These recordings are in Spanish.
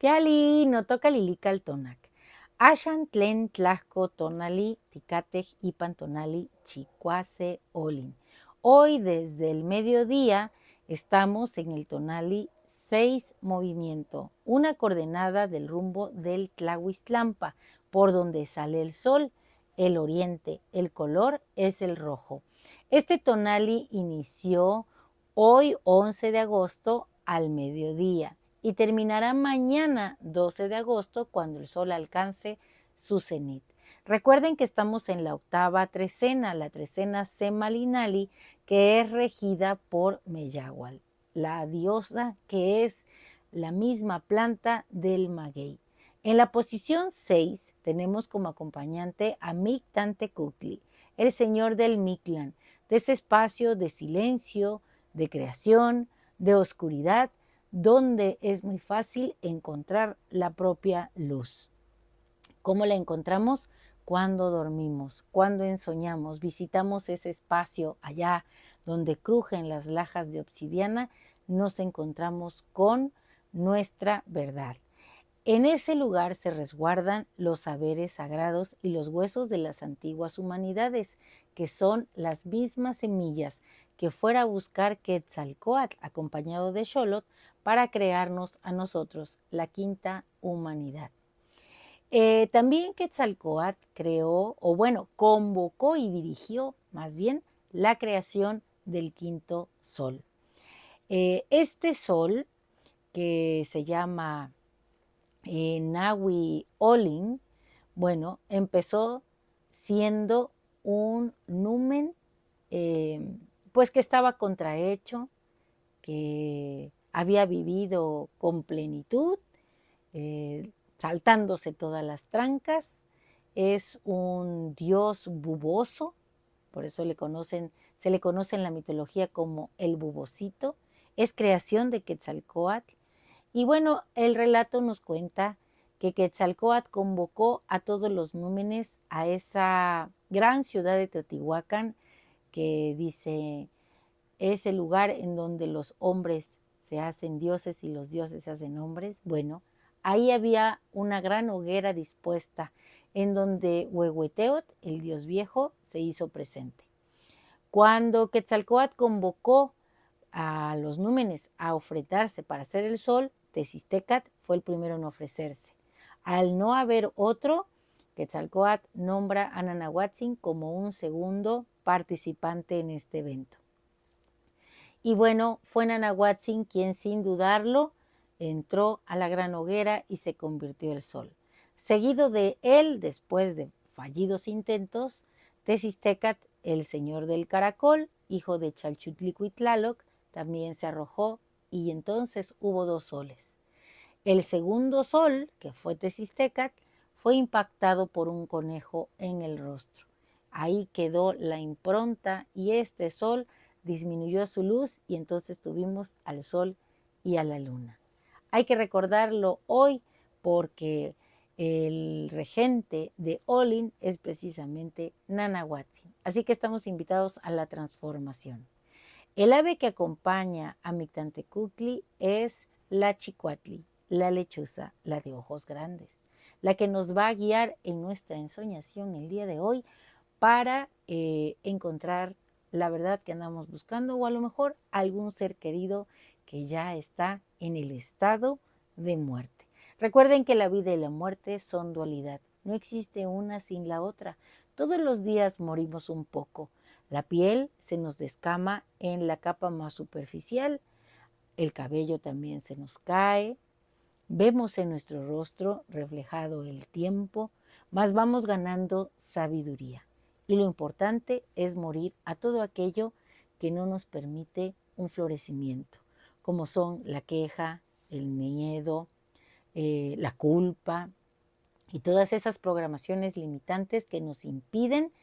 Keali no toca lilical tonac. Ashan tlen tlasco tonali ticatej ipan tonali chicuase olin. Hoy desde el mediodía estamos en el tonali 6 movimiento, una coordenada del rumbo del Tlahuistlampa, por donde sale el sol, el oriente. El color es el rojo. Este tonali inició hoy 11 de agosto al mediodía y terminará mañana 12 de agosto cuando el sol alcance su cenit. Recuerden que estamos en la octava trecena, la trecena Semalinali, que es regida por Meyahual, la diosa que es la misma planta del maguey. En la posición 6 tenemos como acompañante a Mictantecutli, el señor del Mictlán, de ese espacio de silencio, de creación, de oscuridad, donde es muy fácil encontrar la propia luz. ¿Cómo la encontramos? Cuando dormimos, cuando ensoñamos, visitamos ese espacio allá donde crujen las lajas de obsidiana, nos encontramos con nuestra verdad. En ese lugar se resguardan los saberes sagrados y los huesos de las antiguas humanidades, que son las mismas semillas que fuera a buscar Quetzalcóatl acompañado de Xolotl para crearnos a nosotros, la quinta humanidad. También Quetzalcóatl creó, o bueno, convocó y dirigió más bien la creación del quinto sol. Este sol, que se llama Nahui Olin, bueno, empezó siendo un numen pues que estaba contrahecho, que había vivido con plenitud, saltándose todas las trancas. Es un dios buboso, por eso se le conoce en la mitología como el bubosito. Es creación de Quetzalcóatl. Y bueno, el relato nos cuenta que Quetzalcóatl convocó a todos los númenes a esa gran ciudad de Teotihuacán, que dice es el lugar en donde los hombres se hacen dioses y los dioses se hacen hombres. Bueno, ahí había una gran hoguera dispuesta en donde Huehueteotl, el dios viejo, se hizo presente. Cuando Quetzalcóatl convocó a los númenes a ofrendarse para hacer el sol, Tezistecatl fue el primero en ofrecerse. Al no haber otro, Quetzalcóatl nombra a Nanahuatzin como un segundo participante en este evento. Y bueno, fue Nanahuatzin quien sin dudarlo entró a la gran hoguera y se convirtió el sol. Seguido de él, después de fallidos intentos, Tezistecatl, el señor del caracol, hijo de Chalchutlicuitlaloc, también se arrojó y entonces hubo dos soles. El segundo sol, que fue Tezistecatl, fue impactado por un conejo en el rostro. Ahí quedó la impronta y este sol disminuyó su luz y entonces tuvimos al sol y a la luna. Hay que recordarlo hoy porque el regente de Olin es precisamente Nanahuatzin. Así que estamos invitados a la transformación. El ave que acompaña a Mictantecutli es la chicuatli, la lechuza, la de ojos grandes, la que nos va a guiar en nuestra ensoñación el día de hoy para encontrar la verdad que andamos buscando o a lo mejor algún ser querido que ya está en el estado de muerte. Recuerden que la vida y la muerte son dualidad, no existe una sin la otra. Todos los días morimos un poco. La piel se nos descama en la capa más superficial, el cabello también se nos cae, vemos en nuestro rostro reflejado el tiempo, mas vamos ganando sabiduría. Y lo importante es morir a todo aquello que no nos permite un florecimiento, como son la queja, el miedo, la culpa y todas esas programaciones limitantes que nos impiden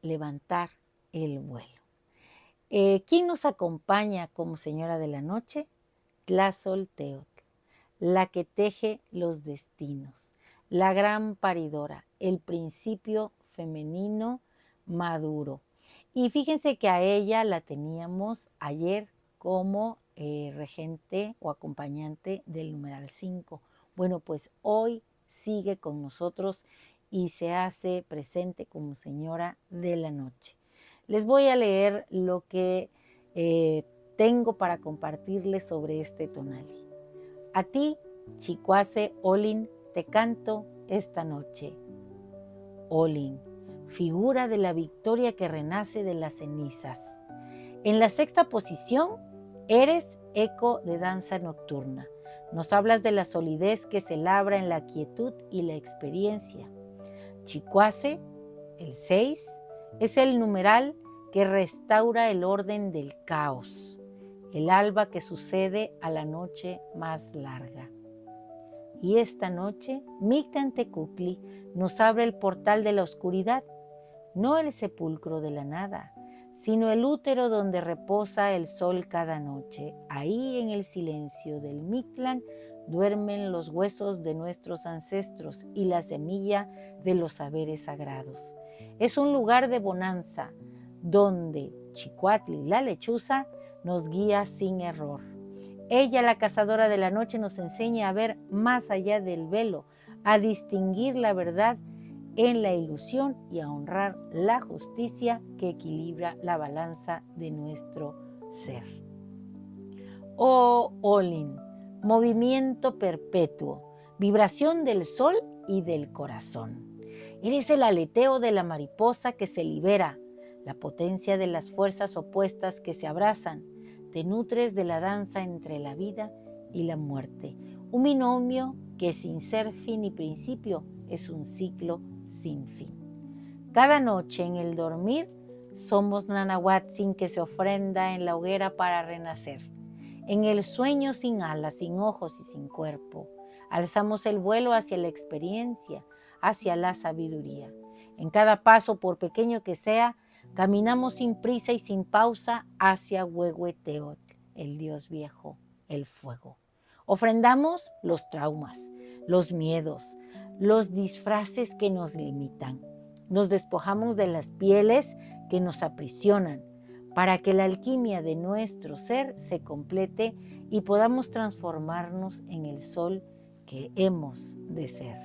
levantar el vuelo. ¿Quién nos acompaña como señora de la noche? Tlazolteotl, la que teje los destinos, la gran paridora, el principio femenino maduro. Y fíjense que a ella la teníamos ayer como regente o acompañante del numeral 5, Bueno, pues hoy sigue con nosotros y se hace presente como señora de la noche. Les voy a leer lo que tengo para compartirles sobre este tonali. A ti, Chicuase Olin, te canto esta noche. Olin, figura de la victoria que renace de las cenizas. En la sexta posición, eres eco de danza nocturna. Nos hablas de la solidez que se labra en la quietud y la experiencia. Chicuase, el 6, es el numeral que restaura el orden del caos, el alba que sucede a la noche más larga. Y esta noche, Mictlantecutli nos abre el portal de la oscuridad, no el sepulcro de la nada, sino el útero donde reposa el sol cada noche. Ahí en el silencio del Mictlán duermen los huesos de nuestros ancestros y la semilla de los saberes sagrados. Es un lugar de bonanza donde Chicuatli, la lechuza, nos guía sin error. Ella, la cazadora de la noche, nos enseña a ver más allá del velo, a distinguir la verdad en la ilusión y a honrar la justicia que equilibra la balanza de nuestro ser. Oh Olin, movimiento perpetuo, vibración del sol y del corazón. Eres el aleteo de la mariposa que se libera, la potencia de las fuerzas opuestas que se abrazan. Te nutres de la danza entre la vida y la muerte, un binomio que sin ser fin y principio es un ciclo sin fin. Cada noche en el dormir somos Nanahuatzin que se ofrenda en la hoguera para renacer. En el sueño sin alas, sin ojos y sin cuerpo, alzamos el vuelo hacia la experiencia, hacia la sabiduría. En cada paso, por pequeño que sea, caminamos sin prisa y sin pausa hacia Huehueteotl, el Dios viejo, el fuego. Ofrendamos los traumas, los miedos, los disfraces que nos limitan. Nos despojamos de las pieles que nos aprisionan para que la alquimia de nuestro ser se complete y podamos transformarnos en el sol que hemos de ser.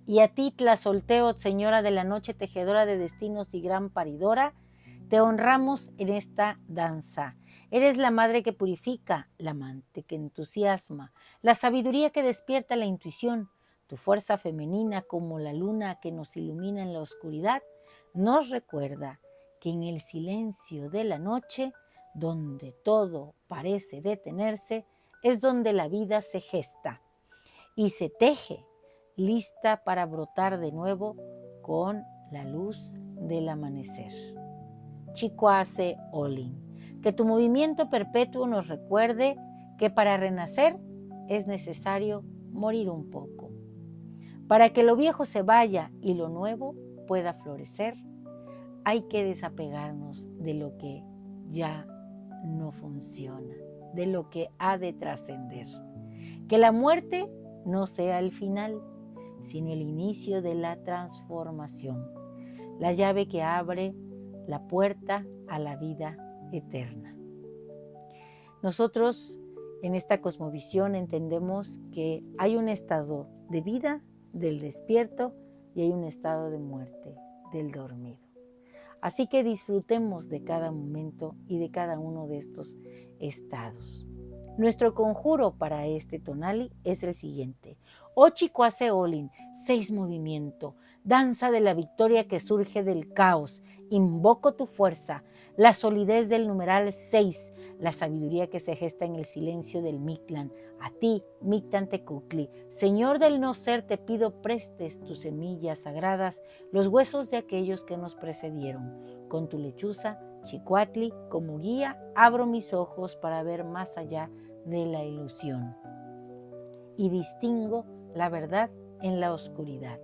Y a ti, Tlazolteotl, señora de la noche, tejedora de destinos y gran paridora, te honramos en esta danza. Eres la madre que purifica, la amante que entusiasma, la sabiduría que despierta la intuición, tu fuerza femenina como la luna que nos ilumina en la oscuridad, nos recuerda que en el silencio de la noche, donde todo parece detenerse, es donde la vida se gesta y se teje, lista para brotar de nuevo con la luz del amanecer. Chicuase Olin, que tu movimiento perpetuo nos recuerde que para renacer es necesario morir un poco. Para que lo viejo se vaya y lo nuevo pueda florecer, hay que desapegarnos de lo que ya no funciona, de lo que ha de trascender. Que la muerte no sea el final, sino el inicio de la transformación, la llave que abre la puerta a la vida eterna. Nosotros en esta cosmovisión entendemos que hay un estado de vida del despierto y hay un estado de muerte del dormido. Así que disfrutemos de cada momento y de cada uno de estos estados. Nuestro conjuro para este tonali es el siguiente. Ochicuase Olin, 6 movimiento, danza de la victoria que surge del caos. Invoco tu fuerza, la solidez del numeral 6, la sabiduría que se gesta en el silencio del Mictlán. A ti, Mictlantecutli, Señor del no ser, te pido prestes tus semillas sagradas, los huesos de aquellos que nos precedieron. Con tu lechuza, Chicuatli, como guía, abro mis ojos para ver más allá de la ilusión y distingo la verdad en la oscuridad.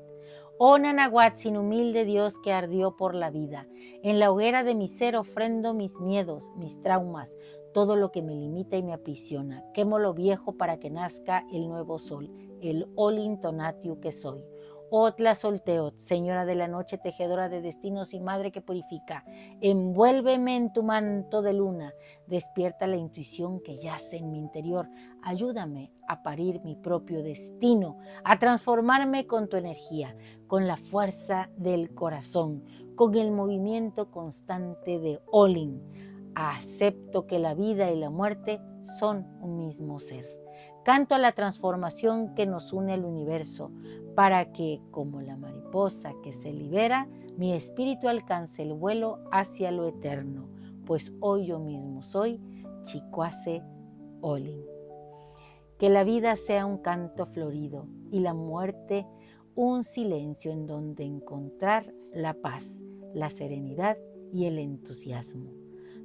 Oh Nanahuatzin, humilde Dios que ardió por la vida, en la hoguera de mi ser ofrendo mis miedos, mis traumas, todo lo que me limita y me aprisiona. Quemo lo viejo para que nazca el nuevo sol, el Olin Tonatiu que soy. Oh Tlazolteotl, señora de la noche, tejedora de destinos y madre que purifica, envuélveme en tu manto de luna, despierta la intuición que yace en mi interior, ayúdame a parir mi propio destino, a transformarme con tu energía, con la fuerza del corazón, con el movimiento constante de Olin. Acepto que la vida y la muerte son un mismo ser. Canto a la transformación que nos une al universo, para que, como la mariposa que se libera, mi espíritu alcance el vuelo hacia lo eterno, pues hoy yo mismo soy Chikwase Olin. Que la vida sea un canto florido y la muerte un silencio en donde encontrar la paz, la serenidad y el entusiasmo.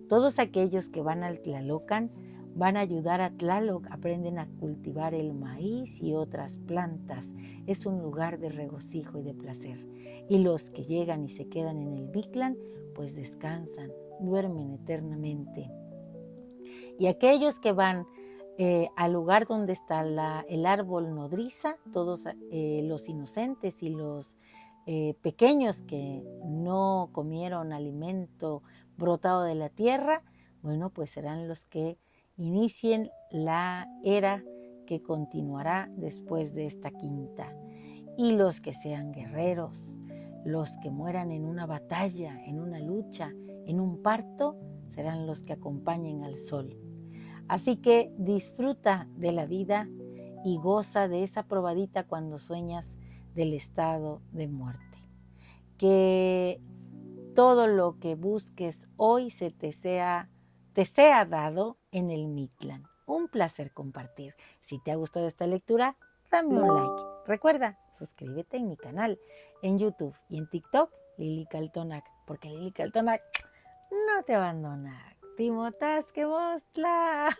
Todos aquellos que van al Tlalocan van a ayudar a Tlaloc, aprenden a cultivar el maíz y otras plantas. Es un lugar de regocijo y de placer. Y los que llegan y se quedan en el Mictlán, pues descansan, duermen eternamente. Y aquellos que van al lugar donde está el árbol nodriza, todos los inocentes y los pequeños que no comieron alimento brotado de la tierra, bueno, pues serán los que inicien la era que continuará después de esta quinta. Y los que sean guerreros, los que mueran en una batalla, en una lucha, en un parto, serán los que acompañen al sol. Así que disfruta de la vida y goza de esa probadita cuando sueñas del estado de muerte. Que todo lo que busques hoy te sea dado en el Mictlán. Un placer compartir. Si te ha gustado esta lectura, dame un like. Recuerda, suscríbete en mi canal, en YouTube y en TikTok, Lili Caltonac, porque Lili Caltonac no te abandona. Timotasque Mostla.